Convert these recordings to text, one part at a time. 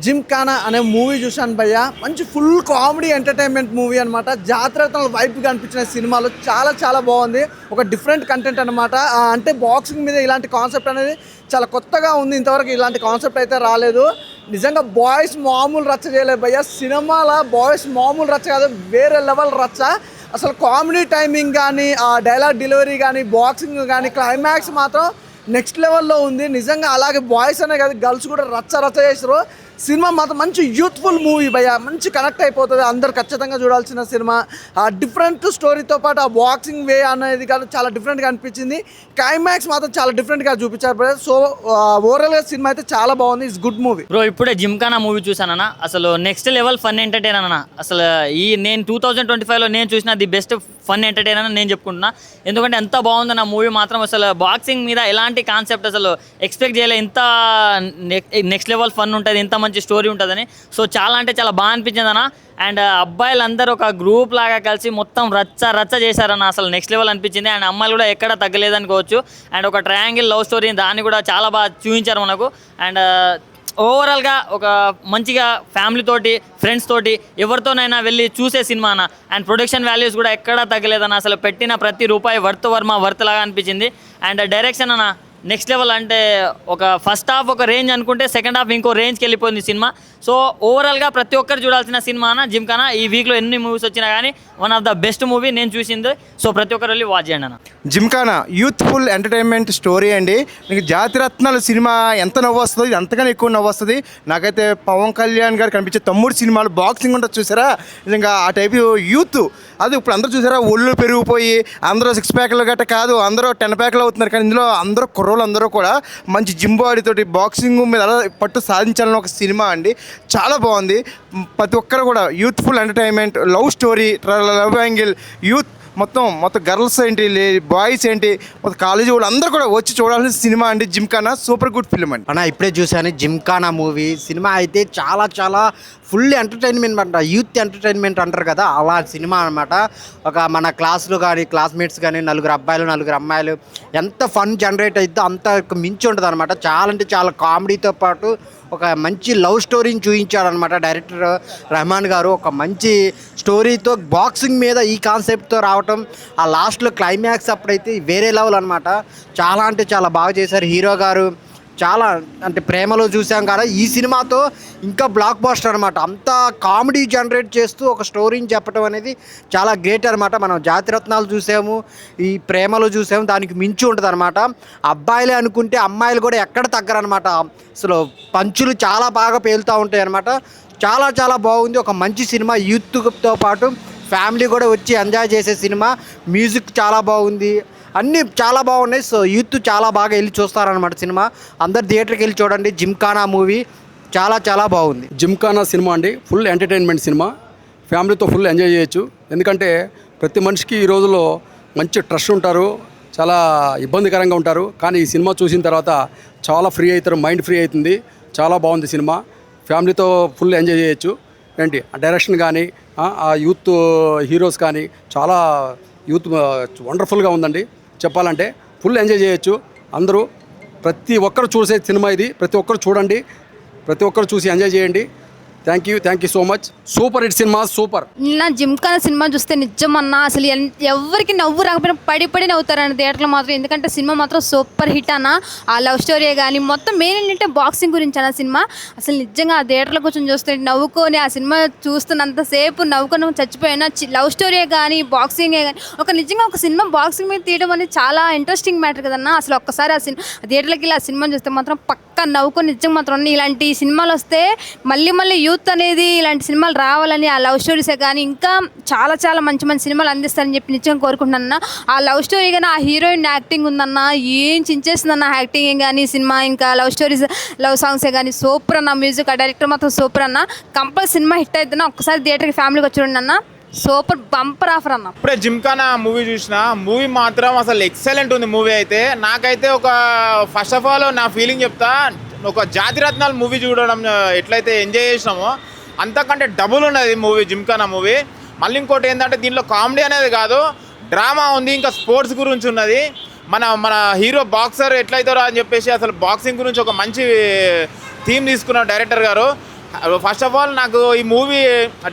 జిమ్ఖానా అనే మూవీ చూశాను భయ్య. మంచి ఫుల్ కామెడీ ఎంటర్టైన్మెంట్ మూవీ అనమాట. జాతరతల వైపు కనిపించిన సినిమాలో చాలా చాలా బాగుంది. ఒక డిఫరెంట్ కంటెంట్ అనమాట. అంటే బాక్సింగ్ మీద ఇలాంటి కాన్సెప్ట్ అనేది చాలా కొత్తగా ఉంది. ఇంతవరకు ఇలాంటి కాన్సెప్ట్ అయితే రాలేదు. నిజంగా బాయ్స్ మామూలు రచ్చ చేయలేదు భయ్య. సినిమాలో బాయ్స్ మామూలు రచ్చ కాదు, వేరే లెవెల్ రచ్చ. అసలు కామెడీ టైమింగ్ కానీ, ఆ డైలాగ్ డెలివరీ కానీ, బాక్సింగ్ కానీ, క్లైమాక్స్ మాత్రం నెక్స్ట్ లెవెల్లో ఉంది నిజంగా. అలాగే బాయ్స్ అనే కాదు, గర్ల్స్ కూడా రచ్చ రచ్చ చేస్తారు. సినిమా మాత్రం మంచి యూత్ఫుల్ మూవీ భయ్య. మంచి కనెక్ట్ అయిపోతుంది, అందరు ఖచ్చితంగా చూడాల్సిన సినిమా. ఆ డిఫరెంట్ స్టోరీతో పాటు ఆ బాక్సింగ్ వే అనేది కాదు, చాలా డిఫరెంట్గా అనిపించింది. క్లైమాక్స్ మాత్రం చాలా డిఫరెంట్గా చూపించారు భయ్య. సో ఓవరాల్గా సినిమా అయితే చాలా బాగుంది. It's good movie bro. ఇప్పుడే జిమ్ఖానా మూవీ చూసానన్న, అసలు నెక్స్ట్ లెవెల్ ఫన్ ఎంటర్టైన్ అన్న. అసలు నేను 2025లో నేను చూసిన ది బెస్ట్ ఫన్ ఎంటర్టైన్ అని నేను చెప్పుకుంటున్నా. ఎందుకంటే ఎంత బాగుంది నా మూవీ మాత్రం. అసలు బాక్సింగ్ మీద ఎలాంటి కాన్సెప్ట్ అసలు ఎక్స్పెక్ట్ చేయలేదు. ఇంత నెక్స్ట్ లెవెల్ ఫన్ ఉంటుంది, ఇంత మంచి స్టోరీ ఉంటుందని. సో చాలా అంటే చాలా బాగా అనిపించింది అన్న. అండ్ అబ్బాయిలందరూ ఒక గ్రూప్ లాగా కలిసి మొత్తం రచ్చ రచ్చ చేశారన్న. అసలు నెక్స్ట్ లెవెల్ అనిపించింది. అండ్ అమ్మాయిలు కూడా ఎక్కడ తగ్గలేదనుకోవచ్చు. అండ్ ఒక ట్రయాంగిల్ లవ్ స్టోరీ దాన్ని కూడా చాలా బాగా చూపించారు మనకు. అండ్ ఓవరాల్గా ఒక మంచిగా ఫ్యామిలీ తోటి, ఫ్రెండ్స్ తోటి, ఎవరితోనైనా వెళ్ళి చూసే సినిమా అన్న. అండ్ ప్రొడక్షన్ వాల్యూస్ కూడా ఎక్కడా తగ్గలేదన్న. అసలు పెట్టిన ప్రతి రూపాయి వర్త్ లాగా అనిపించింది. అండ్ డైరెక్షన్ అన్న నెక్స్ట్ లెవెల్. అంటే ఒక ఫస్ట్ హాఫ్ ఒక రేంజ్ అనుకుంటే సెకండ్ హాఫ్ ఇంకో రేంజ్కి వెళ్ళిపోయింది సినిమా. సో ఓవరాల్గా ప్రతి ఒక్కరు చూడాల్సిన సినిమా అన్న జిమ్ఖానా. ఈ వీక్లో ఎన్ని మూవీస్ వచ్చినా కానీ one of the best movie నేను చూసింది. సో ప్రతి ఒక్కరు వెళ్ళి వాచ్ చేయండి అన్న. జిమ్ఖానా యూత్ఫుల్ ఎంటర్టైన్మెంట్ స్టోరీ అండి. మీకు జాతిరత్నాలు సినిమా ఎంత నవ్వు వస్తుంది, అంతగానే ఎక్కువ నవ్వు వస్తుంది. నాకైతే పవన్ కళ్యాణ్ గారు కనిపించే తమ్ముడు సినిమాలు బాక్సింగ్ ఉంటుంది చూసారా, నిజంగా ఆ టైప్ యూత్. అది ఇప్పుడు అందరూ చూసారా, ఒళ్ళు పెరిగిపోయి అందరూ 6 ప్యాక్లు గట్ట కాదు, అందరూ 10 ప్యాక్లు అవుతున్నారు. కానీ ఇందులో అందరూ కుర్రోళ్ళు అందరూ కూడా మంచి జిమ్ బాడీతోటి బాక్సింగ్ మీద అలా పట్టు సాధించాలని ఒక సినిమా అండి. చాలా బాగుంది. ప్రతి ఒక్కరు కూడా youthful entertainment, love story, love angle, youth మొత్తం గర్ల్స్ ఏంటి, బాయ్స్ ఏంటి, మొత్తం కాలేజీ వాళ్ళు అందరూ కూడా వచ్చి చూడాల్సిన సినిమా అండి జిమ్ఖానా. సూపర్ గుడ్ ఫిల్మ్ అండి. అన్న ఇప్పుడే చూశాను జిమ్ఖానా మూవీ. సినిమా అయితే చాలా చాలా ఫుల్ ఎంటర్టైన్మెంట్ అంట, యూత్ ఎంటర్టైన్మెంట్ అంటారు కదా, అలా సినిమా అనమాట. ఒక మన క్లాస్లో కానీ క్లాస్మేట్స్ కానీ 4 అబ్బాయిలు 4 అమ్మాయిలు ఎంత ఫన్ జనరేట్ అవుతుందో అంత మించి ఉంటుంది అనమాట. చాలా అంటే చాలా కామెడీతో పాటు ఒక మంచి లవ్ స్టోరీని చూపించాడనమాట డైరెక్టర్ రెహమాన్ గారు. ఒక మంచి స్టోరీతో బాక్సింగ్ మీద ఈ కాన్సెప్ట్తో రావటం, ఆ లాస్ట్లో క్లైమాక్స్ అప్పుడైతే వేరే లెవెల్ అనమాట. చాలా అంటే చాలా బాగా చేశారు హీరో గారు. చాలా అంటే ప్రేమలో చూసాం కదా, ఈ సినిమాతో ఇంకా బ్లాక్ బాస్టర్ అనమాట. అంత కామెడీ జనరేట్ చేస్తూ ఒక స్టోరీని చెప్పడం అనేది చాలా గ్రేట్ అనమాట. మనం జాతిరత్నాలు చూసాము, ఈ ప్రేమలో చూసాము, దానికి మించి ఉంటుంది అనమాట. అబ్బాయిలే అనుకుంటే అమ్మాయిలు కూడా ఎక్కడ తగ్గరనమాట. అసలు పంచులు చాలా బాగా పేలుతూ ఉంటాయి అనమాట. చాలా చాలా బాగుంది. ఒక మంచి సినిమా, యూత్తో పాటు ఫ్యామిలీ కూడా వచ్చి ఎంజాయ్ చేసే సినిమా. మ్యూజిక్ చాలా బాగుంది, అన్నీ చాలా బాగున్నాయి. సో యూత్ చాలా బాగా వెళ్ళి చూస్తారనమాట సినిమా. అందరు థియేటర్కి వెళ్ళి చూడండి జిమ్ఖానా మూవీ. చాలా చాలా బాగుంది. జిమ్ఖానా సినిమా అండి ఫుల్ ఎంటర్టైన్మెంట్ సినిమా. ఫ్యామిలీతో ఫుల్ ఎంజాయ్ చేయొచ్చు. ఎందుకంటే ప్రతి మనిషికి ఈ రోజుల్లో మంచి ట్రస్ట్ ఉంటారు, చాలా ఇబ్బందికరంగా ఉంటారు. కానీ ఈ సినిమా చూసిన తర్వాత చాలా ఫ్రీ అవుతారు, మైండ్ ఫ్రీ అవుతుంది. చాలా బాగుంది సినిమా. ఫ్యామిలీతో ఫుల్ ఎంజాయ్ చేయొచ్చు. ఏంటి ఆ డైరెక్షన్ కానీ, ఆ యూత్ హీరోస్ కానీ చాలా యూత్ వండర్ఫుల్గా ఉందండి. చెప్పాలంటే ఫుల్ ఎంజాయ్ చేయొచ్చు అందరూ. ప్రతి ఒక్కరు చూసే సినిమా ఇది. ప్రతి ఒక్కరు చూడండి, ప్రతి ఒక్కరు చూసి ఎంజాయ్ చేయండి. Thank you so much. Super hit cinema, super. నిన్న జిమ్ఖానా సినిమా చూస్తే నిజమన్నా అసలు ఎవరికి నవ్వు రాకపోయినా పడి నవ్వుతారన్న థియేటర్లో మాత్రం. ఎందుకంటే సినిమా మాత్రం సూపర్ హిట్ అన్న. ఆ లవ్ స్టోరీ కానీ మొత్తం మెయిన్ ఏంటంటే బాక్సింగ్ గురించి అన్న సినిమా. అసలు నిజంగా ఆ థియేటర్లో కూర్చొని చూస్తే నవ్వుకొని, ఆ సినిమా చూస్తున్నంతసేపు నవ్వుకొని చచ్చిపోయినా. లవ్ స్టోరీ కానీ బాక్సింగే కానీ నిజంగా ఒక సినిమా బాక్సింగ్ మీద తీయడం అనేది చాలా ఇంట్రెస్టింగ్ మ్యాటర్ కదన్నా. అసలు ఒక్కసారి ఆ థియేటర్లోకి వెళ్ళి ఆ సినిమా చూస్తే మాత్రం పక్కా నవ్వుకొని నిజంగా మాత్రం ఇలాంటి సినిమాలు వస్తే మళ్ళీ యూత్ అనేది ఇలాంటి సినిమాలు రావాలని, ఆ లవ్ స్టోరీసే కానీ ఇంకా చాలా చాలా మంచి మంచి సినిమాలు అందిస్తారని చెప్పి నిజంగా కోరుకుంటున్నాను. ఆ లవ్ స్టోరీ కానీ, ఆ హీరోయిన్ యాక్టింగ్ ఉందన్న, ఏం చించేస్తుందన్న యాక్టింగ్ కానీ, సినిమా ఇంకా లవ్ స్టోరీస్, లవ్ సాంగ్సే కానీ సూపర్ అన్న. మ్యూజిక్, ఆ డైరెక్టర్ మాత్రం సూపర్ అన్న. కంపల్సరీ సినిమా హిట్ అవుతుందన్న. ఒక్కసారి థియేటర్కి ఫ్యామిలీకి వచ్చి చూడండి అన్న. సూపర్ బంపర్ ఆఫర్ అన్న. ఇప్పుడే జిమ్ఖానా మూవీ చూసిన. మూవీ మాత్రం అసలు ఎక్సలెంట్ ఉంది మూవీ అయితే. నాకైతే ఒక ఫస్ట్ ఆఫ్ ఆల్ నా ఫీలింగ్ చెప్తా, ఒక జాతిరత్నాలు మూవీ చూడడం ఎట్లయితే ఎంజాయ్ చేసినామో అంతకంటే డబుల్ ఉన్నది మూవీ జిమ్ఖానా మూవీ. మళ్ళీ ఇంకోటి ఏంటంటే దీనిలో కామెడీ అనేది కాదు, డ్రామా ఉంది, ఇంకా స్పోర్ట్స్ గురించి ఉన్నది. మన హీరో బాక్సర్ ఎట్లయితారో అని చెప్పేసి అసలు బాక్సింగ్ గురించి ఒక మంచి థీమ్ తీసుకున్నారు డైరెక్టర్ గారు. ఫస్ట్ ఆఫ్ ఆల్ నాకు ఈ మూవీ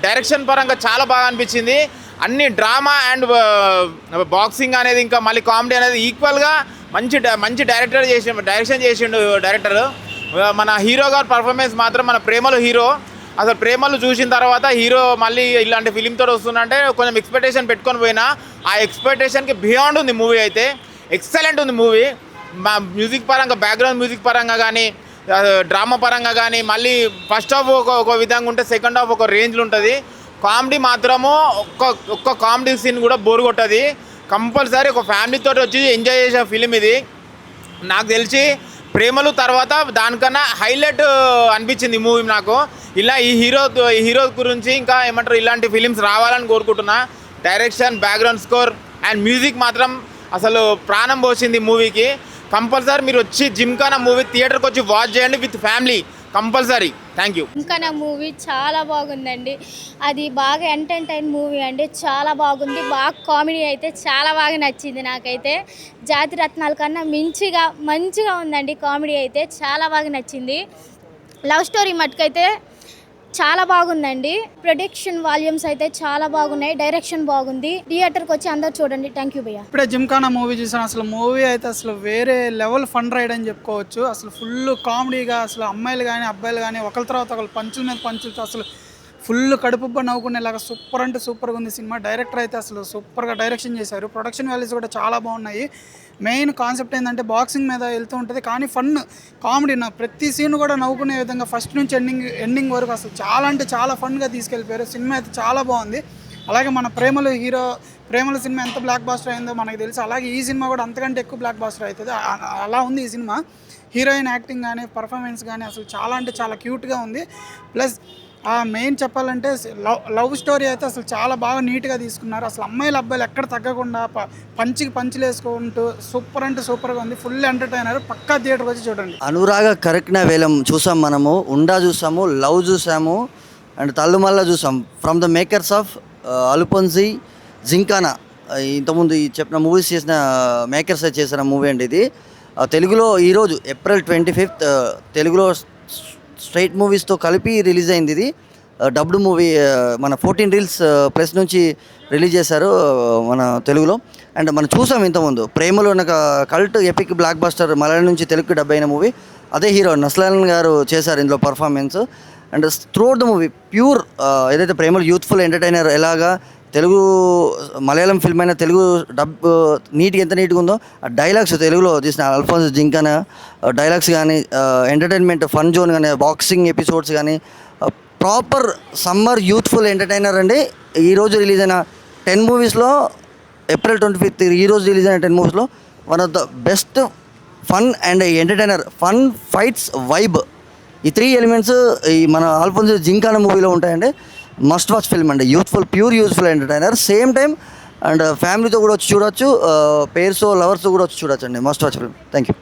డైరెక్షన్ పరంగా చాలా బాగా అనిపించింది. అన్ని డ్రామా అండ్ బాక్సింగ్ అనేది ఇంకా మళ్ళీ కామెడీ అనేది ఈక్వల్గా మంచి డైరెక్షన్ చేసిండు డైరెక్టర్. మన హీరో గారి పర్ఫార్మెన్స్ మాత్రం మన ప్రేమలు హీరో. అసలు ప్రేమలు చూసిన తర్వాత హీరో మళ్ళీ ఇలాంటి ఫిలింతో వస్తుందంటే కొంచెం ఎక్స్పెక్టేషన్ పెట్టుకొని పోయినా ఆ ఎక్స్పెక్టేషన్కి బియాండ్ ఉంది మూవీ. అయితే ఎక్సలెంట్ ఉంది మూవీ. మ్యూజిక్ పరంగా, బ్యాక్గ్రౌండ్ మ్యూజిక్ పరంగా కానీ, డ్రామా పరంగా కానీ, మళ్ళీ ఫస్ట్ హాఫ్ ఒక విధంగా ఉంటే సెకండ్ హాఫ్ ఒక రేంజ్లో ఉంటుంది. కామెడీ మాత్రము ఒక్క కామెడీ సీన్ కూడా బోర్ కొట్టది. కంపల్సరీ ఒక ఫ్యామిలీతో వచ్చి ఎంజాయ్ చేసే ఫిలిం ఇది. నాకు తెలిసి ప్రేమలు తర్వాత దానికన్నా హైలైట్ అనిపించింది ఈ మూవీ నాకు. ఇలా ఈ హీరో గురించి ఇంకా ఏమంటారు ఇలాంటి ఫిలిమ్స్ రావాలని కోరుకుంటున్నా. Direction, background score and music మాత్రం అసలు ప్రాణం పోసింది మూవీకి. కంపల్సరీ మీరు వచ్చి జిమ్ఖానా మూవీ థియేటర్కి వచ్చి వాచ్ చేయండి with family compulsory. Thank you. Gymkhana movie చాలా బాగుందండి. అది బాగా ఎంటర్టైన్ మూవీ అండి, చాలా బాగుంది. బాగా కామెడీ అయితే చాలా బాగా నచ్చింది నాకైతే. జాతి రత్నాల కన్నా మంచిగా ఉందండి. కామెడీ అయితే చాలా బాగా నచ్చింది. లవ్ స్టోరీ మటుకైతే చాలా బాగుందండి. ప్రొడక్షన్ వాల్యూమ్స్ అయితే చాలా బాగున్నాయి. డైరెక్షన్ బాగుంది. థియేటర్కి వచ్చి అందరూ చూడండి. థ్యాంక్ యూ భయ్య. ఇప్పుడే జిమ్ఖానా మూవీ చూసాను. అసలు మూవీ అయితే అసలు వేరే లెవెల్ ఫన్ రైడ్ అని చెప్పుకోవచ్చు. అసలు ఫుల్ కామెడీగా, అసలు అమ్మాయిలు కానీ అబ్బాయిలు కానీ ఒకరి తర్వాత ఒకరు పంచుల మీద పంచులతో అసలు ఫుల్ కడుపుబ్బ నవ్వుకునేలాగా సూపర్ అంటే సూపర్గా ఉంది సినిమా. డైరెక్టర్ అయితే అసలు సూపర్గా డైరెక్షన్ చేశారు. ప్రొడక్షన్ వాల్యూస్ కూడా చాలా బాగున్నాయి. మెయిన్ కాన్సెప్ట్ ఏంటంటే బాక్సింగ్ మీద వెళ్తూ ఉంటుంది కానీ ఫన్ కామెడీ. ప్రతి సీన్ కూడా నవ్వుకునే విధంగా ఫస్ట్ నుంచి ఎండింగ్ వరకు అసలు చాలా అంటే చాలా ఫన్గా తీసుకెళ్ళిపోయారు. సినిమా అయితే చాలా బాగుంది. అలాగే మన ప్రేమల సినిమా ఎంత బ్లాక్ బాస్టర్ అయిందో మనకు తెలుసు. అలాగే ఈ సినిమా కూడా అంతకంటే ఎక్కువ బ్లాక్ బాస్టర్ అవుతుంది. అలా ఉంది ఈ సినిమా. హీరోయిన్ యాక్టింగ్ కానీ, పర్ఫార్మెన్స్ కానీ అసలు చాలా అంటే చాలా క్యూట్గా ఉంది. ప్లస్ మెయిన్ చెప్పాలంటే లవ్ స్టోరీ అయితే అసలు చాలా బాగా నీట్గా తీసుకున్నారు. అసలు అమ్మాయిలు అబ్బాయిలు ఎక్కడ తగ్గకుండా పంచులు వేసుకుంటూ సూపర్ అంటే సూపర్గా ఉంది. Full entertainer. పక్కా థియేటర్కి వచ్చి చూడండి. అనురాగ కరెక్ట్న వేలం చూసాం, మనము ఉండా చూసాము, లవ్ చూసాము అండ్ తల్లుమల్ల చూసాం. From the makers of Alappuzha, Gymkhana. ఇంతకుముందు ఈ చెప్పిన మూవీస్ చేసిన మేకర్స్ చేసిన మూవీ అండి ఇది. తెలుగులో ఈరోజు April 25th తెలుగులో స్ట్రైట్ మూవీస్తో కలిపి రిలీజ్ అయింది. ఇది డబ్డ్ మూవీ. మన 14 Reels ప్రెస్ నుంచి రిలీజ్ చేశారు మన తెలుగులో. అండ్ మనం చూసాం ఇంతకుముందు ప్రేమలో ఒక cult epic block buster Malayalam నుంచి తెలుగుకి డబ్ అయిన మూవీ. అదే హీరో నస్లాన్ గారు చేశారు ఇందులో performance. And throughout the movie pure ఏదైతే ప్రేమలో యూత్ఫుల్ ఎంటర్టైనర్ ఎలాగా తెలుగు మలయాళం ఫిల్మ్ అయినా తెలుగు డబ్ ఎంత నీట్గా ఉందో ఆ డైలాగ్స్ తెలుగులో తీసిన అల్ఫోన్స్ జింకానా డైలాగ్స్ కానీ, ఎంటర్టైన్మెంట్ ఫన్ జోన్ కానీ, బాక్సింగ్ ఎపిసోడ్స్ కానీ ప్రాపర్ సమ్మర్ యూత్ఫుల్ ఎంటర్టైనర్ అండి. ఈరోజు రిలీజ్ అయిన 10 మూవీస్లో April 25th ఈరోజు రిలీజ్ అయిన 10 మూవీస్లో one of the best fun and entertainer. Fun, fights, vibe, ఈ 3 ఎలిమెంట్స్ ఈ మన అల్ఫోన్స్ జింకానా మూవీలో ఉంటాయండి. మస్ట్ వాచ్ ఫిల్మ్ అండి. Pure youthful entertainer. Same time and ఫ్యామిలీతో కూడా వచ్చి చూడొచ్చు, పేర్స్ లవర్స్ కూడా వచ్చి చూడొచ్చు అండి. Must watch film. Thank you.